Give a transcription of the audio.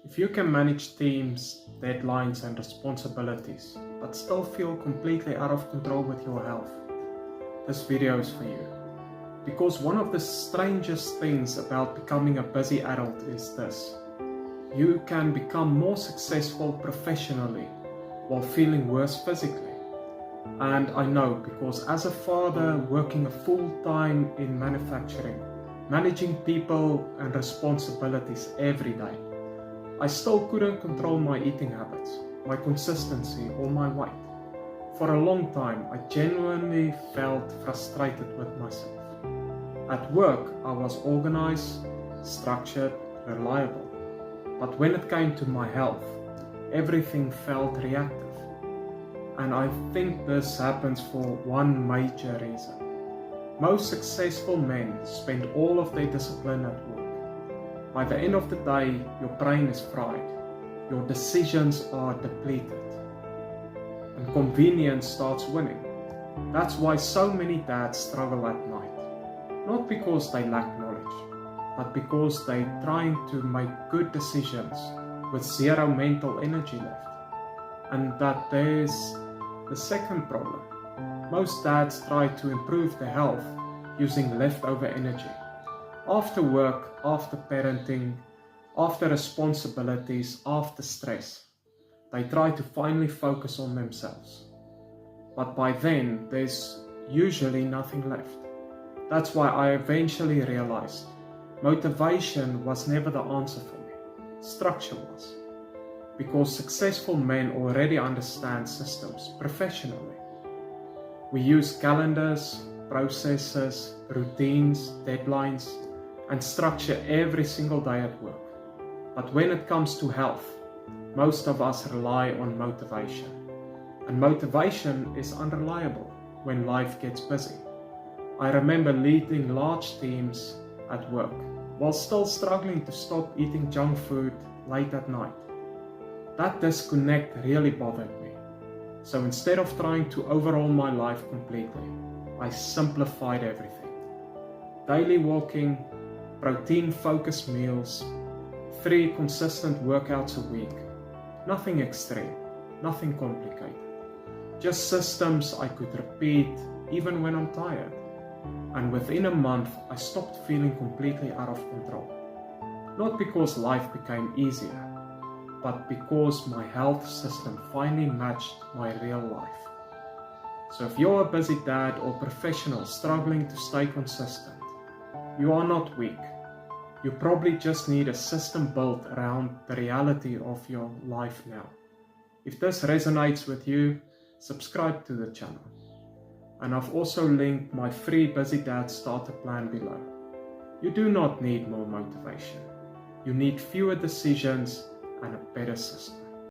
If you can manage teams, deadlines and responsibilities, but still feel completely out of control with your health, this video is for you. Because one of the strangest things about becoming a busy adult is this: you can become more successful professionally while feeling worse physically. And I know, because as a father working a full-time in manufacturing, managing people and responsibilities every day, I still couldn't control my eating habits, my consistency or my weight. For a long time, I genuinely felt frustrated with myself. At work, I was organized, structured, reliable. But when it came to my health, everything felt reactive. And I think this happens for one major reason. Most successful men spend all of their discipline at work. By the end of the day, your brain is fried, your decisions are depleted, and convenience starts winning. That's why so many dads struggle at night. Not because they lack knowledge, but because they're trying to make good decisions with zero mental energy left. And that there's the second problem. Most dads try to improve their health using leftover energy. After work, after parenting, after responsibilities, after stress, they try to finally focus on themselves. But by then, there's usually nothing left. That's why I eventually realized motivation was never the answer for me. Structure was. Because successful men already understand systems professionally. We use calendars, processes, routines, deadlines, and structure every single day at work. But when it comes to health, most of us rely on motivation. And motivation is unreliable when life gets busy. I remember leading large teams at work while still struggling to stop eating junk food late at night. That disconnect really bothered me. So instead of trying to overhaul my life completely, I simplified everything. Daily walking, protein-focused meals, 3 consistent workouts a week. Nothing extreme, nothing complicated. Just systems I could repeat even when I'm tired. And within a month, I stopped feeling completely out of control. Not because life became easier, but because my health system finally matched my real life. So if you're a busy dad or professional struggling to stay consistent, you are not weak. You probably just need a system built around the reality of your life now. If this resonates with you, subscribe to the channel. And I've also linked my free Busy Dad Starter Plan below. You do not need more motivation. You need fewer decisions and a better system.